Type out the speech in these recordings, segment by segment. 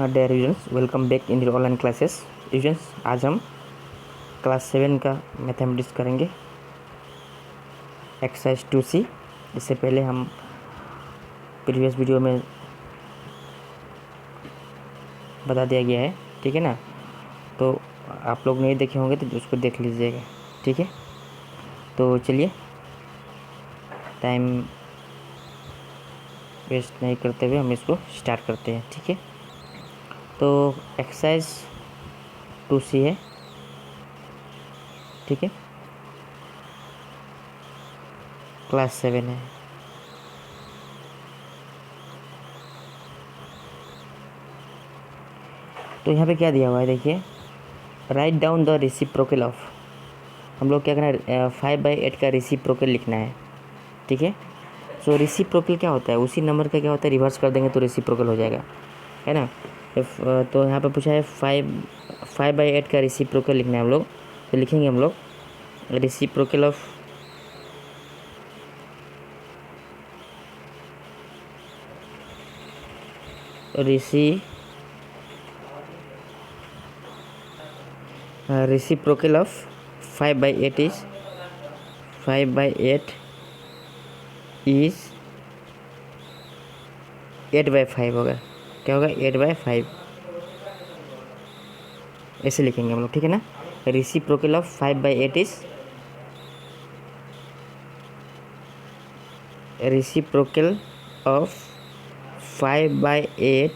हाँ dear students, welcome back in the online classes. Students, आज हम क्लास 7 का मैथमेटिक्स करेंगे, एक्सरसाइज 2C। इससे पहले हम प्रीवियस वीडियो में बता दिया गया है, ठीक है ना। तो आप लोग नहीं देखे होंगे तो उसको देख लीजिएगा, ठीक है। तो चलिए, टाइम वेस्ट नहीं करते हुए हम इसको स्टार्ट करते हैं, ठीक है। तो एक्सरसाइज 2C है, ठीक है, क्लास 7 है। तो यहाँ पे क्या दिया हुआ है, देखिए, write down the reciprocal of. हम लोग क्या करना है, 5/8 का रेसिप्रोकल लिखना है, ठीक है। सो रेसिप्रोकल क्या होता है, उसी नंबर का क्या होता है रिवर्स कर देंगे तो रेसिप्रोकल हो जाएगा, है ना। तो यहाँ पे पूछा है 5/8 का रेसिप्रोकल लिखना है हम लोग। तो लिखेंगे हम लोग reciprocal of reciprocal of 5/8 is 5/8 is 8/5 होगा। क्या होगा, 8/5 ऐसे लिखेंगे हम लोग, ठीक है ना। Reciprocal of 5/8 is reciprocal of 5/8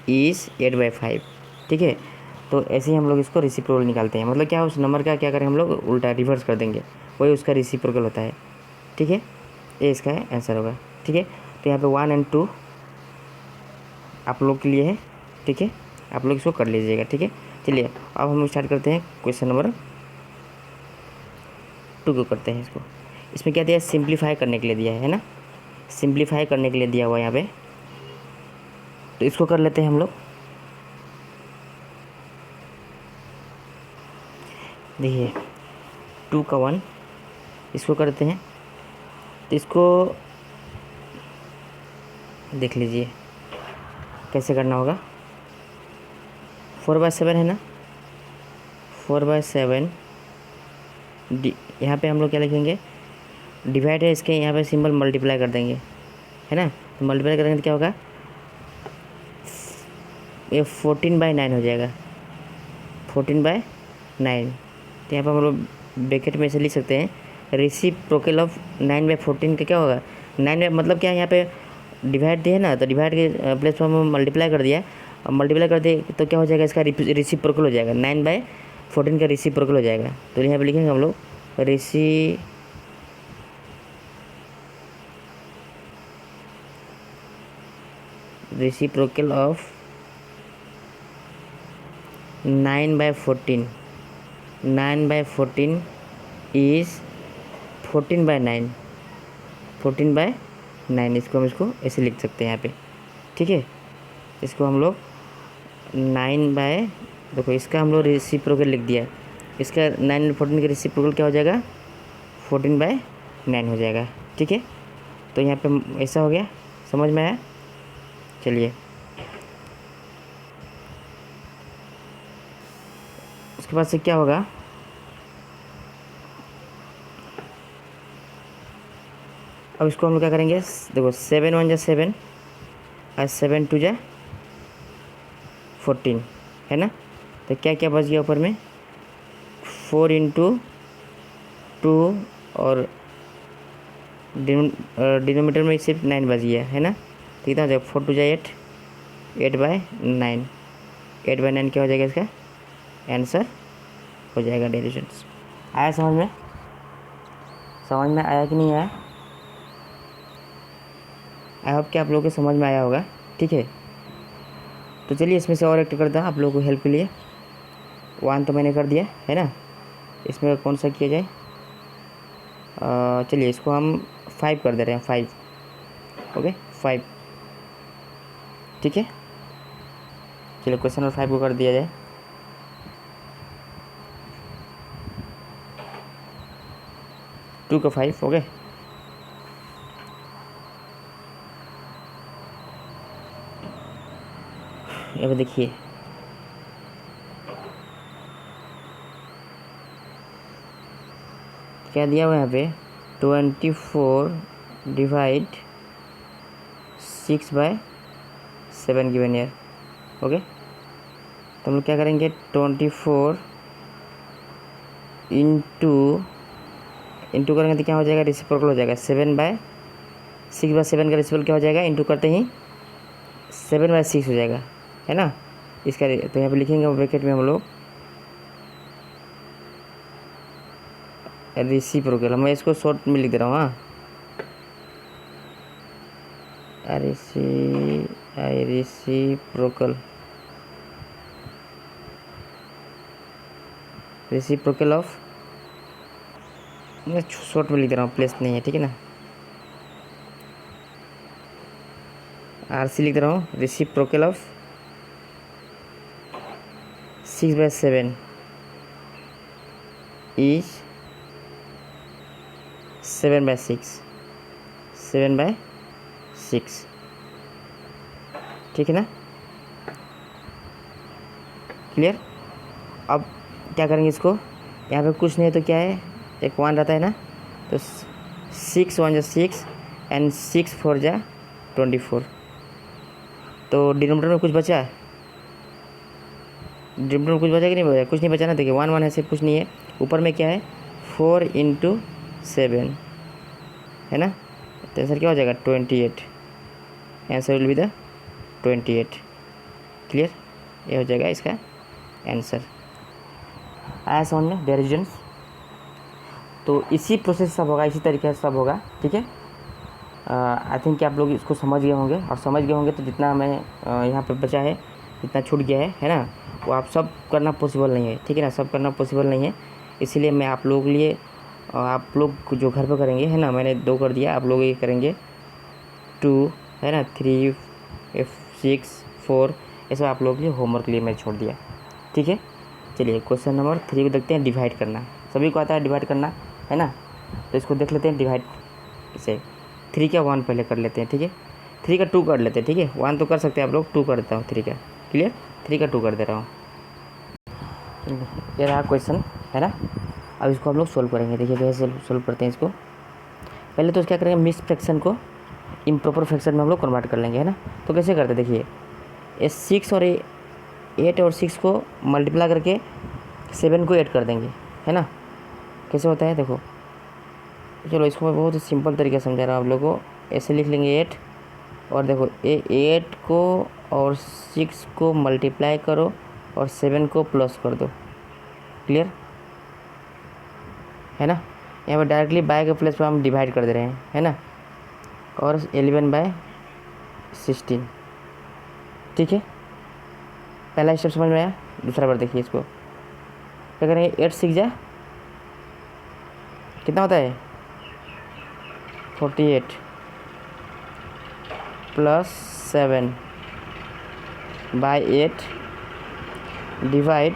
is 8/5, ठीक है। तो ऐसे ही हम लोग इसको रेसिप्रोकल निकालते हैं, मतलब क्या उस नंबर का क्या करें हम लोग, उल्टा रिवर्स कर देंगे, वही उसका रेसिप्रोकल होता है, ठीक है। ये इसका आंसर होगा, ठीक है। तो यहाँ पे 1 और 2 आप लोग के लिए है, ठीक है, आप लोग इसको कर लीजिएगा, ठीक है। चलिए अब हम स्टार्ट करते हैं, क्वेश्चन नंबर 2 को करते हैं। इसमें क्या दिया है, सिंप्लीफाई करने के लिए दिया है ना, सिंप्लीफाई करने के लिए दिया हुआ है यहाँ पे। तो इसको कर लेते हैं हम लोग। देखिए 2 का 1 इसको करते हैं, तो इसको देख लीजिए कैसे करना होगा। 4/7 है ना, 4/7 यहाँ पे हम लोग क्या लिखेंगे, डिवाइड है इसके, यहाँ पे सिंबल मल्टीप्लाई कर देंगे, है ना। तो मल्टीप्लाई करेंगे तो क्या होगा, ये 14/9 हो जाएगा, 14/9। तो यहाँ पर हम लोग ब्रैकेट में से लिख सकते हैं रेसिप्रोकल ऑफ 9/14 का क्या होगा, 9 में मतलब क्या है, यहाँ पे डिवाइड दिया है ना, तो डिवाइड के प्लेस पर हम मल्टीप्लाई कर दिया। अब मल्टीप्लाई कर दिए तो क्या हो जाएगा, इसका रेसिप्रोकल हो जाएगा, 9/14 का रेसिप्रोकल हो जाएगा। तो यहाँ पे लिखेंगे हम लोग रेसिप्रोकल ऑफ 9/14 9/14 इज़ 14/9 14/9। इसको हम इसको ऐसे लिख सकते हैं यहाँ पे, ठीक है। इसको हम लोग 9 देखो इसका हम लोग रेसिप्रोकल लिख दिया, इसका 9/14 का रेसिप्रोकल क्या हो जाएगा, 14/9 हो जाएगा, ठीक है। तो यहाँ पे ऐसा हो गया, समझ में आया। चलिए उसके बाद से क्या होगा, अब इसको हम लोग क्या करेंगे, देखो 7 × 1 = 7 और 7 × 2 = 14, है ना। तो क्या क्या बच गया ऊपर में, 4 × 2 और डिनोमीटर में सिर्फ 9 बच गया, है ना। तो कितना हो जाएगा, 4 × 2 = 8, 8/9, 8/9 क्या हो जाएगा, इसका आंसर हो जाएगा। डेरिवेशंस आया समझ में, समझ में आया कि नहीं आया, आई होप कि आप लोगों को समझ में आया होगा, ठीक है। तो चलिए इसमें से और एक करता हूँ आप लोगों को हेल्प के लिए। 1 तो मैंने कर दिया है ना, इसमें कौन सा किया जाए, चलिए इसको हम 5 कर दे रहे हैं, 5, ओके 5, ठीक है। चलिए क्वेश्चन नंबर 5 को कर दिया जाए। टू का 5, ओके। यहाँ पे देखिए क्या दिया हुआ है यहाँ पे 24 डिवाइड 6/7 गिवन ईयर। ओके, तो हम लोग क्या करेंगे 24 इंटू करेंगे तो क्या हो जाएगा, रेसिप्रोकल हो जाएगा 7/6/7 का रेसिप्रोकल क्या हो जाएगा, इंटू करते ही 7/6 हो जाएगा, है ना। इसका तो यहाँ पे लिखेंगे ब्रैकेट में हम लोग रेसिप्रोकल, मैं इसको शॉर्ट में लिख दे रहा हूँ। हाँ, रेसिप्रोकल ऑफ, मैं शॉर्ट में लिख दे रहा हूँ, प्लेस नहीं है, ठीक है ना। RC लिख दे रहा हूँ, रेसिप्रोकल ऑफ 6/7 इज 7/6, ठीक है ना, क्लियर। अब क्या करेंगे इसको, यहाँ पे कुछ नहीं है तो क्या है, एक 1 रहता है ना, तो 6 1 जा 6 एंड 6 4 जा 24, तो डिनोमिनेटर में कुछ बचा है, डिनोमिनेटर में कुछ बचा कि नहीं बचा, कुछ नहीं बचा ना। देखिए 1 1 ऐसे कुछ नहीं है, ऊपर में क्या है 4 × 7 है ना, तो आंसर क्या हो जाएगा 28, answer will be the 28, clear. ये हो जाएगा इसका आंसर। आया समझ में डेरिवेशंस, तो इसी प्रोसेस सब होगा, इसी तरीके से सब होगा, ठीक है। आई थिंक कि आप लोग इसको समझ गए होंगे, और समझ गए होंगे तो जितना मैं यहाँ पर बचा है, जितना छूट गया है ना, वो आप सब करना पॉसिबल नहीं है, ठीक है ना, सब करना पॉसिबल नहीं है। इसीलिए मैं आप लोगों के लिए, आप लोग जो घर पर करेंगे, है ना, मैंने 2 कर दिया, आप लोग ये करेंगे 2, है ना, 3 6 4, ये सब आप लोगों के लिए होमवर्क के लिए मैं छोड़ दिया, ठीक है। चलिए क्वेश्चन नंबर 3 को देखते हैं, डिवाइड करना। सभी को आता है डिवाइड करना, है ना, तो इसको देख लेते हैं डिवाइड से। 3 का 1 पहले कर लेते हैं, ठीक है, 3 का 2 कर लेते हैं, ठीक है, 1 तो कर सकते हैं आप लोग, 2 कर देता हूँ 3 का, क्लियर, 3 का 2 कर दे रहा हूँ। ये रहा क्वेश्चन, है ना। अब इसको हम लोग सोल्व करेंगे, देखिए कैसे सोल्व करते हैं इसको। पहले तो क्या करेंगे, मिक्स फ्रैक्शन को इम्प्रॉपर फ्रैक्शन में हम लोग कन्वर्ट कर लेंगे, है ना। तो कैसे करते हैं, देखिए ये 6 और 8 और 6 को मल्टीप्लाई करके 7 को ऐड कर देंगे, है ना। कैसे होता है देखो, चलो इसको मैं बहुत ही सिंपल तरीके से समझा रहा हूँ आप लोगों को। ऐसे लिख लेंगे 8, और देखो 8 को और 6 को मल्टीप्लाई करो और 7 को प्लस कर दो, क्लियर, है ना। यहाँ पर डायरेक्टली बाय के प्लेस पर हम डिवाइड कर दे रहे हैं, है ना, और 11/16, ठीक है। पहला स्टेप समझ में आया। दूसरा बार देखिए इसको क्या करेंगे, 8 6 जा कितना होता है 48 प्लस 7/8 डिवाइड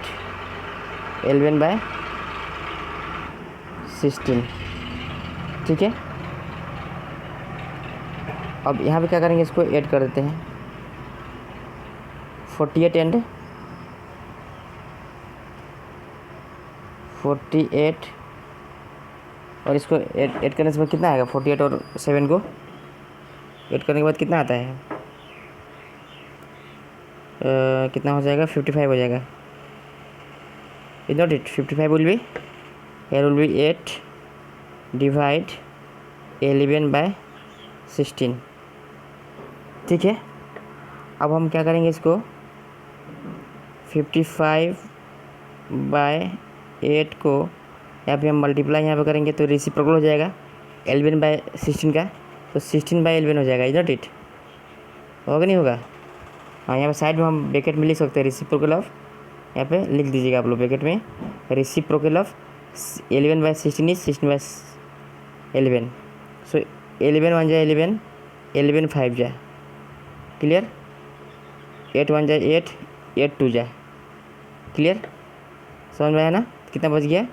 11/16, ठीक है। अब यहाँ पे क्या करेंगे, इसको ऐड कर देते हैं 48 एंड 48, और इसको ऐड करने से बाद कितना आएगा, 48 और 7 को ऐड करने के बाद कितना आता है, कितना हो जाएगा 55 हो जाएगा, is not it, 55 will be, here will be 8 divide 11/16, ठीक है। अब हम क्या करेंगे, इसको 55/8 को यहाँ पे हम मल्टीप्लाई यहाँ पे करेंगे तो रेसिप्रोकल हो जाएगा 11/16 का, तो 16/11 हो जाएगा, इज नॉट इट, होगा नहीं होगा। हाँ, यहाँ पे साइड में हम ब्रैकेट में लिख सकते हैं रेसिप्रोकल ऑफ, यहाँ पे लिख दीजिएगा आप लोग ब्रैकेट में, रेसिप्रोकल ऑफ 11/16 इज 16/11, सो 11 1 जा 11, 11 5 जा, क्लियर, 8 1 जा 8, 8 2 जा, क्लियर, समझ में आया ना। कितना बच गया,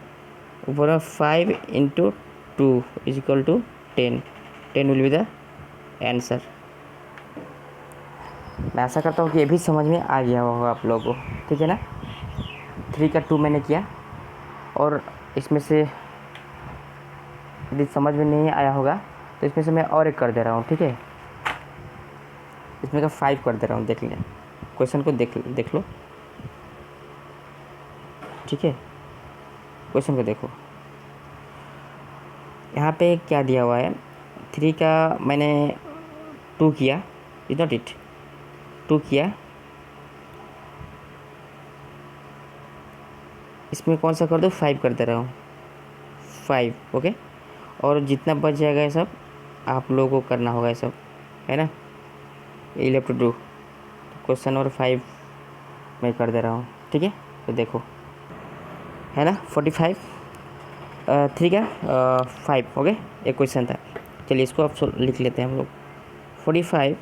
ऊपर में 5 × 2 is equal to 10, 10 will be the answer. मैं आशा करता हूँ कि ये भी समझ में आ गया होगा आप लोगों को, ठीक है ना। 3 का 2 मैंने किया, और इसमें से यदि समझ में नहीं आया होगा तो इसमें से मैं और एक कर दे रहा हूँ, ठीक है। इसमें का 5 कर दे रहा हूँ, देख लें क्वेश्चन को, देख लो, ठीक है। क्वेश्चन को देखो, यहाँ पे क्या दिया हुआ है। 3 का मैंने 2 किया, इज नॉट इट, 2 किया, इसमें कौन सा कर दो, 5 कर दे रहा हूँ, 5, ओके। और जितना बच जाएगा ये सब आप लोगों को करना होगा, ये सब है ना, ये left to do. Question number 5 मैं कर दे रहा हूँ, ठीक है। तो देखो, है ना 45, 3 का 5, ओके, एक क्वेश्चन था। चलिए इसको अब लिख लेते हैं हम लोग। 45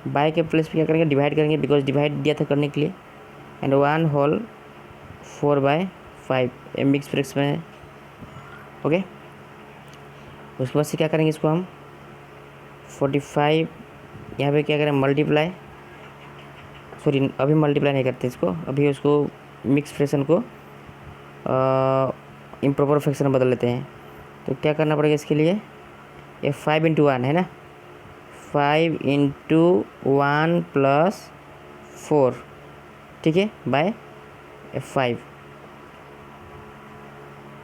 बाय के प्लेस पे क्या करेंगे, डिवाइड करेंगे, बिकॉज डिवाइड दिया था करने के लिए। एंड 1 होल 4/5 ये मिक्स फ्रैक्शन में है, ओके। उसके बाद से क्या करेंगे, इसको हम 45 यहाँ पे क्या करें, मल्टीप्लाई, सॉरी अभी मल्टीप्लाई नहीं करते इसको, अभी उसको मिक्स फ्रैक्शन को इम्प्रॉपर फ्रैक्शन में बदल लेते हैं। तो क्या करना पड़ेगा इसके लिए, ये 5 × 1 है ना, 5 × 1 + 4, ठीक है, बाय 5।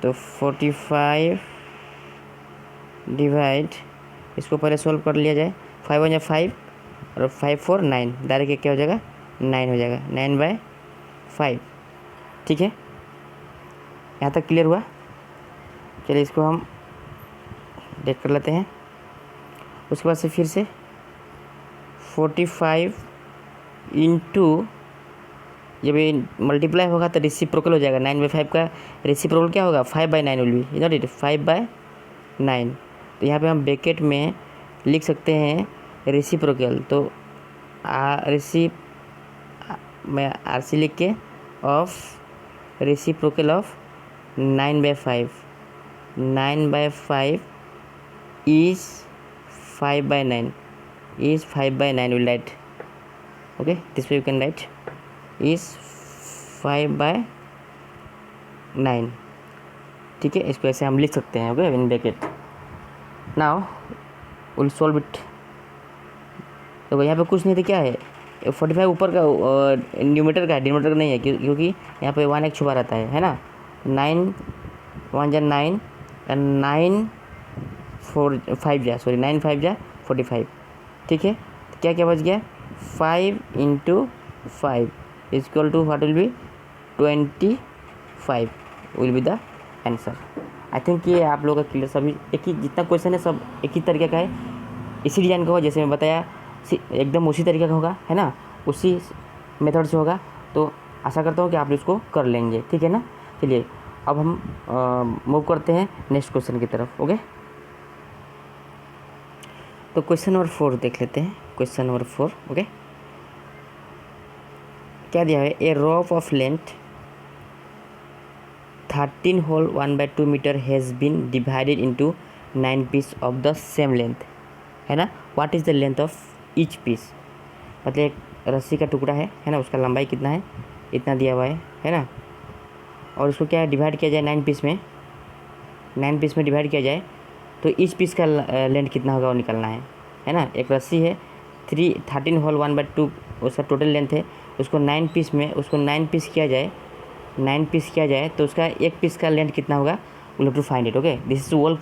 तो 45 डिवाइड, इसको पहले सोल्व कर लिया जाए। 5 × 5 और 5 × 4 9, डायरेक्ट क्या हो जाएगा, 9 हो जाएगा, 9/5, ठीक है। यहाँ तक क्लियर हुआ। चलिए इसको हम देख कर लेते हैं। उसके बाद से फिर से 45 × जब ये मल्टीप्लाई होगा तो रेसिप्रोकल हो जाएगा, 9/5 का रेसिप्रोकल क्या होगा, 5/9 विल बी, नॉट इट, 5/9। तो यहाँ पे हम ब्रैकेट में लिख सकते हैं रेसिप्रोकल, तो मैं RC लिख के of reciprocal of 9/5, 9/5 is 5/9, is 5/9 will write, okay, this way you can write is 5/9, ठीक है। इसको ऐसे हम लिख सकते हैं, okay, in bracket. Now will solve it. तो यहाँ पे कुछ नहीं, तो क्या है, 45 ऊपर का न्यूमरेटर का है, डिनोमिनेटर का नहीं है, क्योंकि यहाँ पे 1 एक छुपा रहता है ना। 9 1 जा 9 एंड 9 5 जा, सॉरी 9 5 जा 45, ठीक है। तो क्या क्या बच गया, 5 × 5 equal to what will be 25 will be the answer. I think ये आप लोगों का क्लियर, सभी एक ही, जितना क्वेश्चन है सब एक ही तरीके का है, इसी डिजाइन का होगा, जैसे मैं बताया एकदम उसी तरीके का होगा, है ना, उसी मेथड से होगा। तो आशा करता हूँ कि आप इसको कर लेंगे, ठीक है ना। चलिए अब हम मूव करते हैं नेक्स्ट क्वेश्चन की तरफ, ओके। तो क्वेश्चन नंबर 4 देख लेते हैं। क्वेश्चन नंबर 4, ओके, क्या दिया है, a rope of length 13 whole 1/2 metre has been divided into 9 piece of the same length, है ना। What is the length of each piece, मतलब एक रस्सी का टुकड़ा है ना, उसका लंबाई कितना है, इतना दिया हुआ है ना। और उसको क्या डिवाइड किया जाए 9 पीस में, 9 पीस में डिवाइड किया जाए तो ईच पीस का लेंथ कितना होगा वो निकलना है ना। एक रस्सी है 13 होल 1/2 उसका टोटल लेंथ है, उसको 9 पीस में, उसको 9 पीस किया जाए, 9 पीस किया जाए तो उसका एक पीस का लेंथ कितना होगा, will have to find it, okay. This is word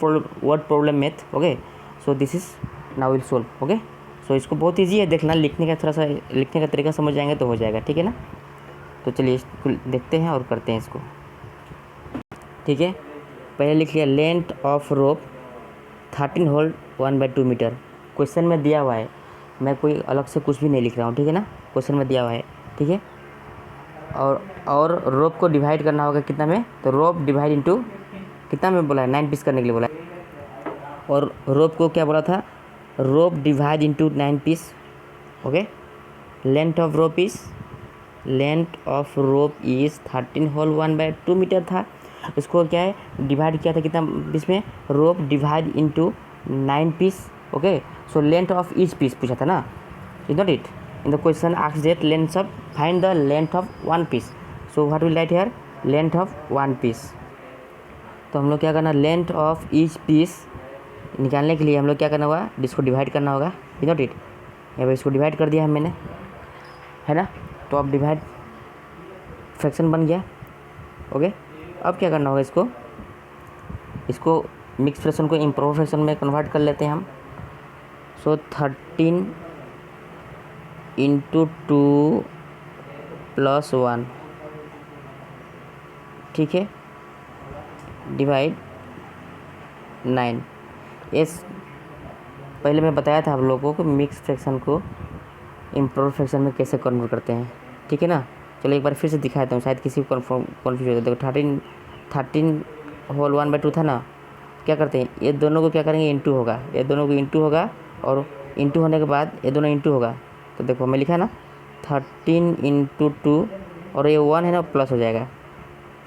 problem math, okay. So this is now will solve, okay. सो इसको बहुत ईजी है देखना, लिखने का थोड़ा सा लिखने का तरीका समझ जाएंगे तो हो जाएगा, ठीक है ना। तो चलिए इसको देखते हैं और करते हैं इसको, ठीक है। पहले लिख लिया length of rope 13 whole 1/2 metre, question में दिया हुआ है, मैं कोई अलग से कुछ भी नहीं लिख रहा हूँ, ठीक है ना, क्वेश्चन में दिया हुआ है, ठीक है। और रोप को डिवाइड करना होगा कितना में, तो रोप डिवाइड इनटू कितना में बोला है, 9 पीस करने के लिए बोला है। और रोप को क्या बोला था, rope divide into 9 piece, okay. Length of rope is 13 whole 1/2 metre था, उसको क्या है डिवाइड किया था कितना पीस में, rope divide into 9 piece, okay. So length of each piece पूछा था ना, is not it. In the question asked that length of find the length of one piece. So what will write here, length of one piece. तो हम लोग क्या करना, length of each piece निकालने के लिए हम लोग क्या करना होगा, इसको डिवाइड करना होगा. Is not it. यहाँ पर इसको डिवाइड कर दिया है मैंने, है ना. तो अब डिवाइड फ्रैक्शन बन गया. ओके. अब क्या करना होगा, इसको मिक्स फ्रैक्शन को इम्प्रोव फ्रैक्शन में कन्वर्ट कर लेते हैं हम. सो 13 इंटू 2 प्लस 1, ठीक है, डिवाइड 9. इस पहले मैं बताया था आप लोगों को मिक्स फ्रैक्शन को इम्प्रोव फ्रैक्शन में कैसे कन्वर्ट करते हैं, ठीक है ना. चलो एक बार फिर से दिखाता हूँ, शायद किसी को कन्फ्यूज हो. देखो 13 होल 1/2 था ना. क्या करते हैं, ये दोनों को क्या करेंगे, इंटू होगा, ये दोनों को इंटू होगा, और इंटू होने के बाद ये दोनों इंटू होगा. तो देखो मैं लिखा ना 13 इंटू 2, और ये 1 है ना, प्लस हो जाएगा,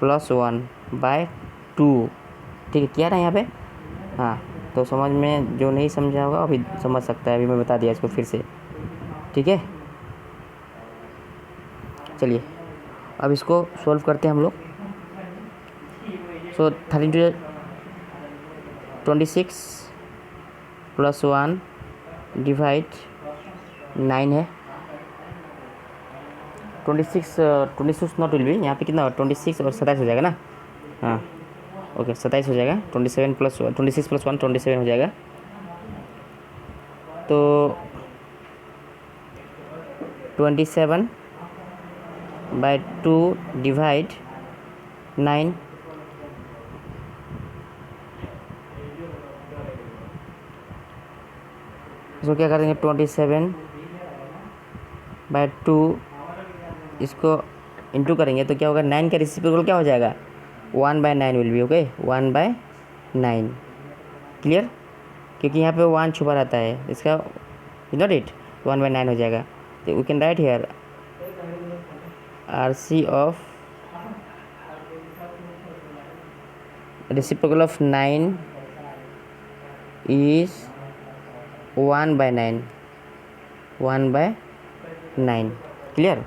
+1/2. ठीक है, क्या ना यहाँ पे. हाँ, तो समझ में जो नहीं समझा होगा अभी समझ सकता है. अभी मैं बता दिया इसको फिर से, ठीक है. चलिए अब इसको सॉल्व करते हैं हम लोग. सो 13 26 प्लस 1 डिवाइड 9 है. 26 नॉट विल बी, यहाँ पे कितना 26 और 27 हो जाएगा ना. हाँ ओके, 27 हो जाएगा. 26 प्लस 1 27 हो जाएगा. तो 27/2 डिवाइड 9. इसको क्या करेंगे, 27/2 इसको इंटू करेंगे तो क्या होगा, 9 का रेसिप्रोकल क्या हो जाएगा, 1/9 विल बी. ओके, 1/9. क्लियर, क्योंकि यहाँ पे 1 छुपा रहता है इसका. नॉट इट, 1/9 हो जाएगा. तो we can write here RC of reciprocal of 9 is 1/9. 1/9. Clear.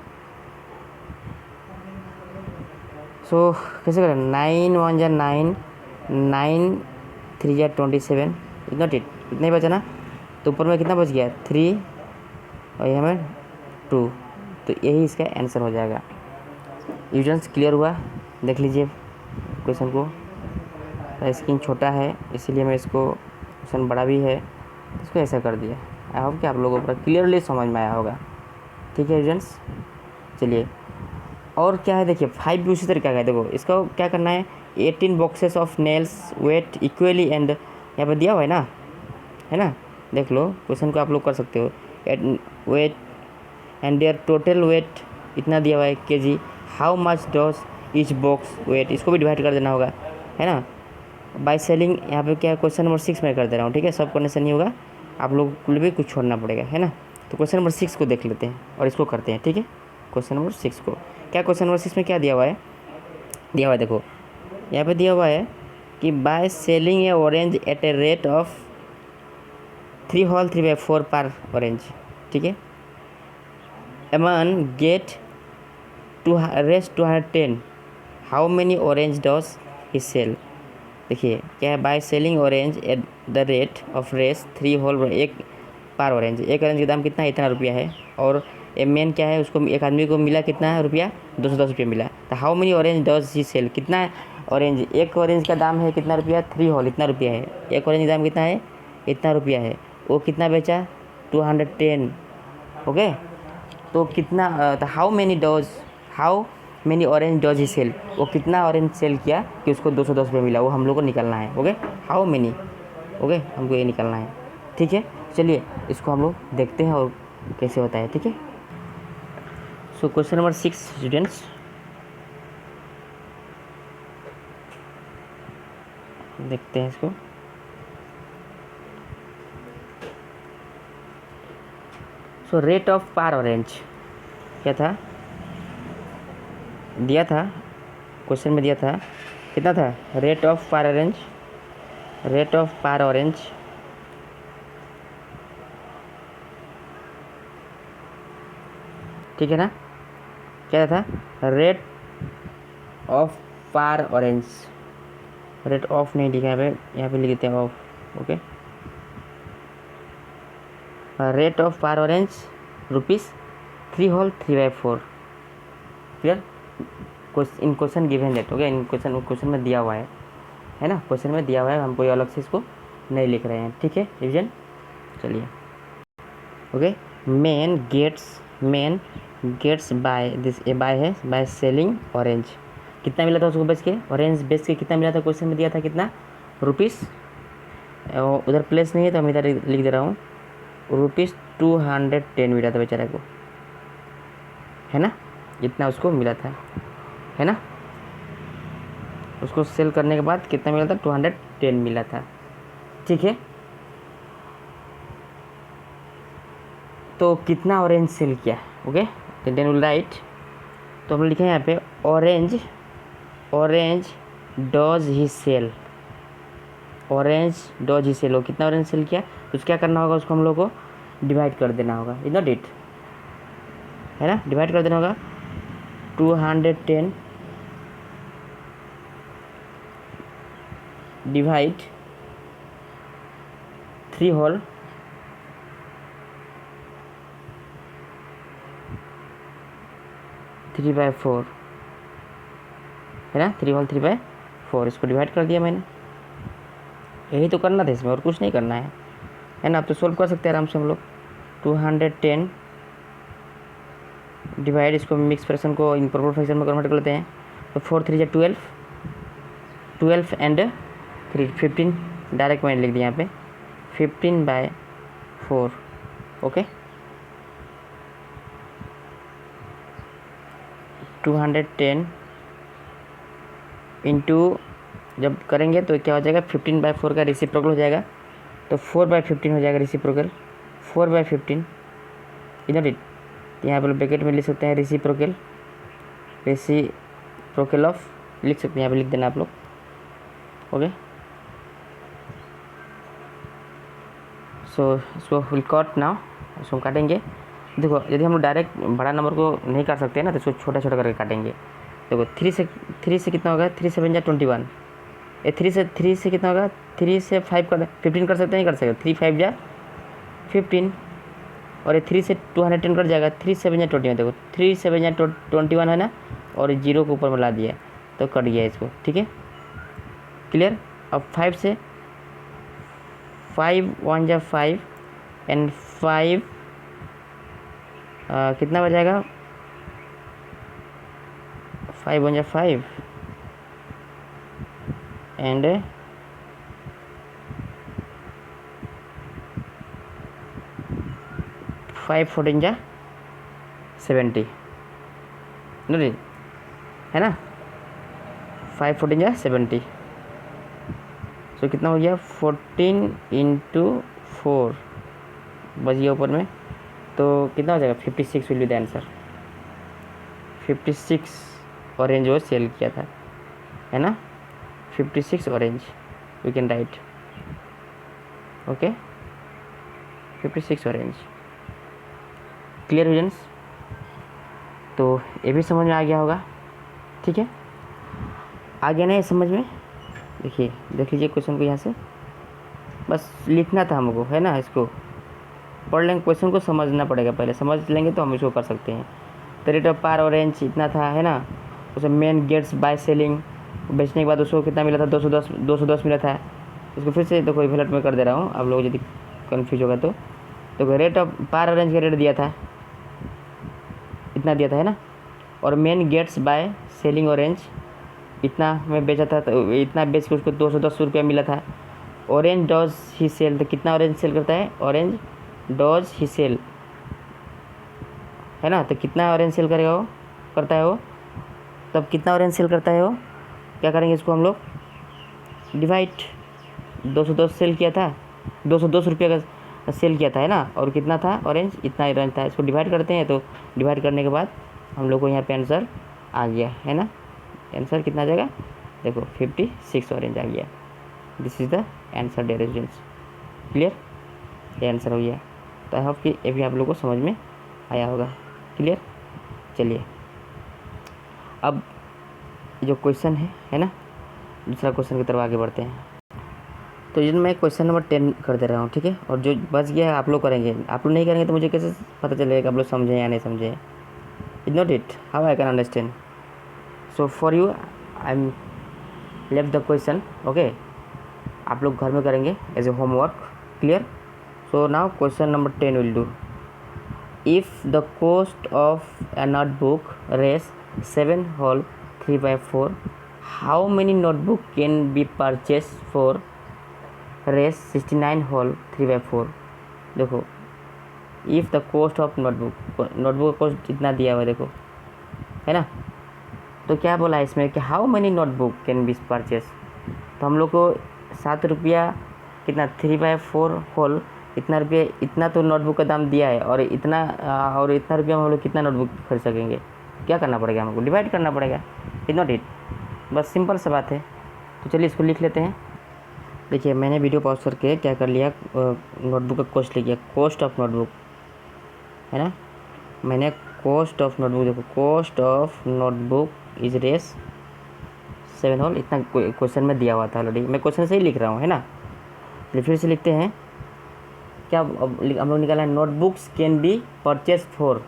So कैसे करें, 9 1 जा 9, 9 3 जा 27. इज नॉट इट, इतना ही बचा ना. तो ऊपर में कितना बच गया, 3, और यहाँ में 2. तो यही इसका आंसर हो जाएगा. यूजन्स क्लियर हुआ. देख लीजिए क्वेश्चन को. स्क्रीन छोटा है इसीलिए मैं इसको, क्वेश्चन बड़ा भी है इसको ऐसा कर दिया. आई होप कि आप लोगों को क्लियरली समझ में आया होगा. ठीक है यूजन्स. चलिए और क्या है, देखिए 5 भी उसी तरीके का है. देखो इसका क्या करना है, 18 boxes of nails weight equally and, यहाँ पर दिया हुआ है ना. देख लो क्वेश्चन को आप लोग कर सकते हो. Weight and their total weight इतना दिया हुआ है kg. How much does each box weight, इसको भी डिवाइड कर देना होगा, है ना. बाय सेलिंग, यहाँ पे क्या है, क्वेश्चन नंबर 6 में कर दे रहा हूँ. ठीक है, सब करने से नहीं होगा, आप लोग को भी कुछ छोड़ना पड़ेगा, है ना. तो क्वेश्चन नंबर 6 को देख लेते हैं और इसको करते हैं. ठीक है, क्वेश्चन नंबर 6 को क्या, क्वेश्चन नंबर 6 में क्या दिया हुआ है, देखो यहाँ पे दिया हुआ है कि by selling a orange at a rate of 3 whole 3/4 पर ऑरेंज. ठीक है, a man get 210. How many orange does he sell. देखिए क्या है, by selling orange at the rate of रेस 3 होल 1 पर ऑरेंज. एक ऑरेंज का दाम कितना है, इतना रुपया है. और मेन क्या है, उसको एक आदमी को मिला कितना रुपया, 210 रुपया मिला. तो how many orange does he sell, कितना ऑरेंज, एक ऑरेंज का दाम है कितना रुपया, 3 होल इतना रुपया है. एक ऑरेंज का दाम कितना है, इतना रुपया है. वो कितना बेचा, 210. ओके, तो कितना, तो how many orange does he sell, वो कितना ऑरेंज सेल किया कि उसको 210 रुपये मिला, वो हम लोग को निकालना है. ओके, हाउ मेनी, ओके हमको ये निकालना है. ठीक है, चलिए इसको हम लोग देखते हैं और कैसे होता है. ठीक है, सो क्वेश्चन नंबर 6 स्टूडेंट्स, देखते हैं इसको. सो रेट ऑफ पर ऑरेंज क्या था, दिया था क्वेश्चन में, दिया था कितना था, रेट ऑफ पर ऑरेंज, ठीक है ना। क्या था, rate of per orange, rate of नहीं लिखा है यहाँ पे लिख देते हैं of. Okay, rate of per orange ₹3/4। Clear, in question given that. Okay, in question में दिया हुआ है ना, क्वेश्चन में दिया हुआ है, हम कोई अलग से इसको नहीं लिख रहे हैं। ठीक है, रिविजन। चलिए, okay, man gets by this, a by है बाय सेलिंग ऑरेंज। कितना मिला था उसको बेच के, ऑरेंज बेच के कितना मिला था, क्वेश्चन में दिया था कितना, रुपीस, उधर प्लेस नहीं है तो हम इधर लिख दे रहा हूँ, ₹210 मिला था बेचारा को, है ना, इतना उसको मिला था, है ना। उसको सेल करने के बाद कितना मिला था, 210 मिला था। ठीक है, तो कितना ऑरेंज सेल किया। ओके, देन विल राइट, तो हम लिखे यहाँ पे ऑरेंज डॉज ही सेल, ऑरेंज डॉज ही सेल, हो कितना ऑरेंज सेल किया, तो क्या करना होगा, उसको हम लोग को डिवाइड कर देना होगा, इज नॉट इट, है ना, डिवाइड कर देना होगा। 210 डिवाइड 3 होल 3/4, है ना, 3 होल 3/4, इसको डिवाइड कर दिया मैंने। यही तो करना था इसमें, और कुछ नहीं करना है ना। अब तो सोल्व कर सकते हैं आराम से हम लोग। 210 डिवाइड, इसको मिक्स फ्रैक्शन को इम्प्रॉपर फ्रैक्शन में कन्वर्ट कर लेते हैं, तो 4 3 जा 12 एंड 3 15, डायरेक्ट मैंने लिख दिया यहाँ पे 15/4। ओके, 210 इंटू जब करेंगे तो क्या हो जाएगा, 15/4 का रेसिप्रोकल हो जाएगा, तो 4/15 हो जाएगा रेसिप्रोकल, 4/15 इधर इट, यहाँ पर ब्रैकेट में लिख सकते हैं रेसिप्रोकल ऑफ, लिख सकते हैं यहाँ पे, लिख देना आप लोग। ओके, सो इसको विल कट नाउ, इसको काटेंगे। देखो, यदि हम लोग डायरेक्ट बड़ा नंबर को नहीं काट सकते हैं ना, तो इसको छोटा छोटा करके काटेंगे। देखो 3 से कितना होगा, 3 7 जा 21, ये 3 से कितना होगा, 3 से 5 कर 15 कर सकते हैं, नहीं कर सकते, 3 5 जा 15, और ये 3 से 210 कट जाएगा, 3 7 जा 21, देखो 3 7 जा 21 है ना, और 0 को ऊपर मिला दिया तो कट गया इसको। ठीक है, क्लियर। अब 5 से 5 1 जा 5 एंड 5 कितना बजाएगा, 5 1 जा 5 एंड 5 14 जा 70, नहीं है ना, 5 14 जा 70, सो कितना हो गया, 14 × 4 बच गया ऊपर में, तो कितना हो जाएगा, 56 will be the answer. 56 orange वो सेल किया था, है ना, 56 orange, we can write. Okay, 56 orange. Clear visions, तो ये भी समझ में आ गया होगा। ठीक है, आ गया ना ये समझ में। देखिए, देख लीजिए क्वेश्चन को, यहाँ से बस लिखना था हमको, है ना, इसको पढ़ लेंगे, क्वेश्चन को समझना पड़ेगा, पहले समझ लेंगे तो हम इसको कर सकते हैं। तो रेट ऑफ पार ऑरेंज इतना था, है ना, उसे मेन गेट्स बाय सेलिंग, बेचने के बाद उसको कितना मिला था, 210 मिला था। इसको फिर से देखो इवेलुएट में कर दे रहा हूँ, आप लोग यदि कन्फ्यूज होगा तो रेट ऑफ पार ऑरेंज का रेट दिया था, इतना दिया था, है ना, और man gets by selling orange इतना में बेचा था, तो इतना बेच के उसको 210 रुपया मिला था। ऑरेंज डॉज ही सेल, तो कितना ऑरेंज सेल करता है, ऑरेंज डॉज ही सेल, है ना, तो कितना ऑरेंज सेल करेगा वो, करता है वो, तब कितना ऑरेंज सेल करता है वो, क्या करेंगे इसको हम लोग डिवाइड, 210 सेल किया था, 210 रुपये का सेल किया था, है ना, और कितना था ऑरेंज, इतना ऑरेंज था, इसको डिवाइड करते हैं, तो डिवाइड करने के बाद हम लोग को यहाँ पे आंसर आ गया, है ना, आंसर कितना आ जाएगा, देखो 56 ऑरेंज आ गया। This is the answer dear students. Clear, ये आंसर हो गया। तो आई होप कि ये भी आप लोगों को समझ में आया होगा। क्लियर। चलिए अब जो क्वेश्चन है ना, दूसरा क्वेश्चन की तरफ आगे बढ़ते हैं। तो ये मैं क्वेश्चन नंबर 10 कर दे रहा हूँ, ठीक है। और जो बच गया है आप लोग करेंगे, आप लोग नहीं करेंगे तो मुझे कैसे पता चलेगा कि आप लोग समझे या नहीं समझे। Is not it how I can understand. So for you I am left the question, okay. आप लोग घर में करेंगे as a homework, clear. So now question number 10 will do. If the cost of a notebook race 7 whole 3/4, how many notebook can be purchased for race 69 whole 3/4? देखो, if the cost of notebook का cost इतना दिया हुआ है, देखो, है ना। तो क्या बोला है इसमें कि how many notebook can be purchase. तो हम लोग को 7 रुपया कितना 3/4 होल इतना रुपये, इतना तो नोटबुक का दाम दिया है, और इतना रुपया में हम लोग कितना नोटबुक खरीद सकेंगे। क्या करना पड़ेगा हमको, डिवाइड करना पड़ेगा। इज नॉट इट, बस सिंपल सा बात है। तो चलिए इसको लिख लेते हैं। देखिए मैंने वीडियो पॉज करके क्या कर लिया, नोटबुक का कॉस्ट लिख लिया, कॉस्ट ऑफ नोटबुक, है ना। मैंने कॉस्ट ऑफ नोटबुक, देखो cost of notebook is race 7 whole, इतना क्वेश्चन में दिया हुआ था ऑलरेडी, मैं क्वेश्चन से ही लिख रहा हूँ, है ना। फिर से लिखते हैं। क्या हम लोग निकाला है, notebooks can be purchase for,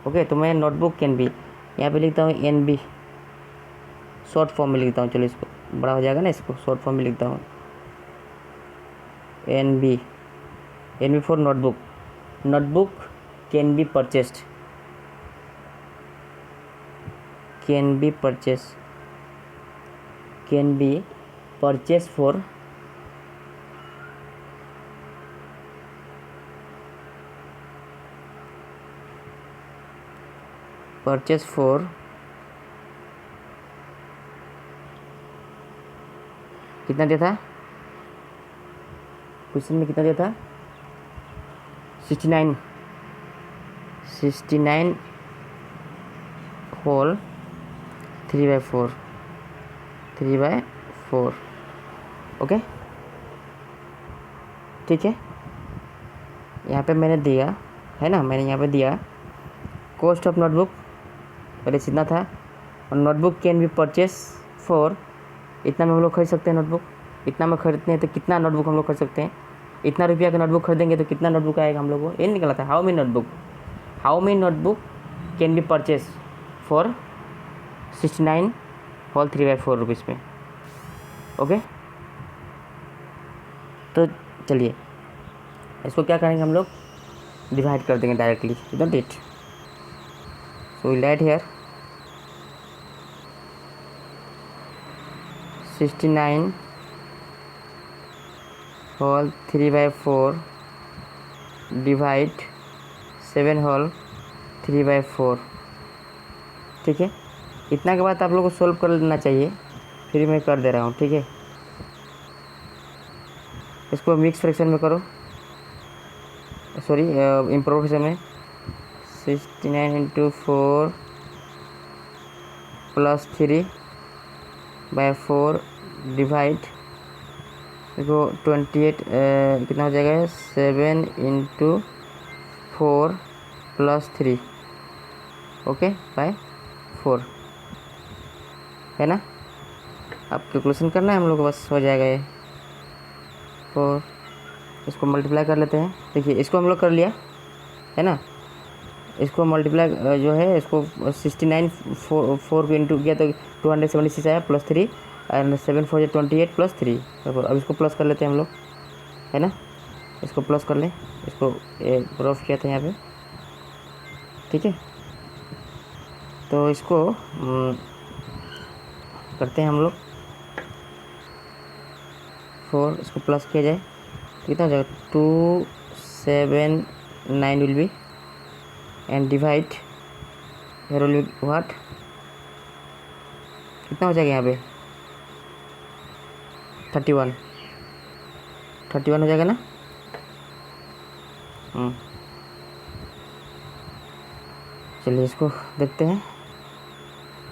okay. तो मैं नोटबुक कैन बी यहाँ पे लिखता हूँ एन बी, शॉर्ट फॉर्म में लिखता हूँ। चलो इसको बड़ा हो जाएगा ना, इसको शॉर्ट फॉर्म में लिखता हूँ N be for notebook. Notebook can be purchased, can be purchase for कितना दिया था क्वेश्चन में, कितना दिया था 69 होल 3/4 ओके, ठीक है। यहाँ पे मैंने दिया है ना, मैंने यहाँ पे दिया कॉस्ट ऑफ नोटबुक पहले इतना था, और notebook can be purchase for, इतना में हम लोग खरीद सकते हैं नोटबुक। इतना में खरीदते हैं तो कितना नोटबुक हम लोग खरीद सकते हैं, इतना रुपया का नोटबुक खरीदेंगे तो कितना नोटबुक आएगा हम लोग को, ये निकला था। How many notebook can be purchase for 69 whole 3/4 rupees में, ओके। तो चलिए इसको क्या करेंगे हम लोग, डिवाइड कर देंगे directly, don't it. So will write here 69 whole 3/4 divide 7 whole 3/4, ठीक है। इतना के बाद आप लोग को सोल्व कर लेना चाहिए, फिर मैं कर दे रहा हूँ, ठीक है। इसको मिक्स फ्रैक्शन में करो, सॉरी इम्प्रोव फ्रैक्शन में। 69 × 4 + 3/4 डिवाइड, देखो 28 कितना हो जाएगा, 7 × 4 + 3, ओके, बाय 4, है ना। अब कैलकुलेशन करना है हम लोग को, बस हो जाएगा ये 4। इसको मल्टीप्लाई कर लेते हैं। देखिए इसको हम लोग कर लिया, है ना। इसको मल्टीप्लाई जो है, इसको 69 4 को इंटू किया तो 276 आया, +3 और 7 4 28 +3। अब इसको प्लस कर लेते हैं हम लोग, है ना। इसको प्लस कर लें, इसको प्रूफ किया था यहाँ पे, ठीक है। तो इसको करते हैं हम लोग 4, इसको प्लस किया जाए कितना हो जाएगा, 279 will be and divide here will be what, कितना हो जाएगा यहाँ पे 31 हो जाएगा ना। चलिए इसको देखते हैं,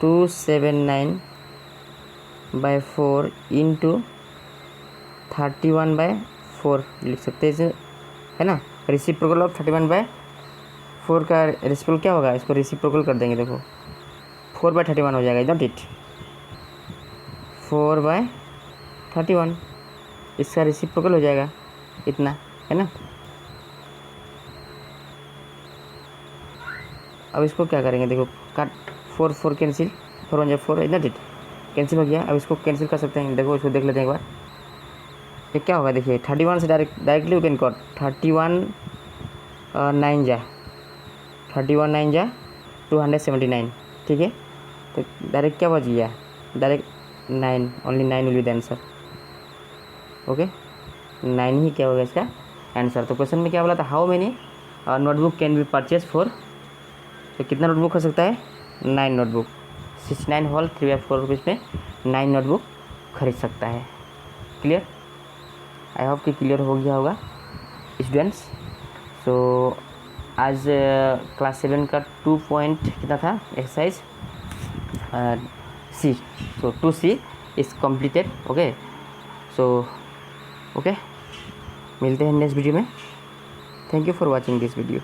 279/4 इंटू 31/4 लिख सकते हैं इसे, है ना। रेसिप्रोकल ऑफ 31/4 4 का रेसिप्रोकल क्या होगा, इसको रेसिप्रोकल कर देंगे। देखो 4/31 हो जाएगा, नॉट इट 4/31, इसका रेसिप्रोकल हो जाएगा इतना, है ना। अब इसको क्या करेंगे, देखो काट 4 कैंसिल, 4 1 4, नॉट इट कैंसिल हो गया। अब इसको कैंसिल कर सकते हैं, देखो इसको देख लेते हैं एक बार, ये क्या होगा। देखिए 31 से डायरेक्टली यू कैन कट 31 9 जा 31 9 जा 279, ठीक है। तो डायरेक्ट क्या बच गया, direct 9, only 9 will be the answer. Okay 9 ही क्या होगा इसका आंसर। तो क्वेश्चन में क्या बोला था, how many notebook can be purchase for, तो कितना नोटबुक हो सकता है, 9 नोटबुक, 69 होल 3/4 रुपीज़ में 9 नोटबुक खरीद सकता है। क्लियर, आई होप कि क्लियर हो गया होगा स्टूडेंट्स। सो आज क्लास 7 का 2 पॉइंट कितना था exercise C, so 2C is completed. Okay so okay, मिलते हैं नेक्स्ट वीडियो में। Thank you for watching this video.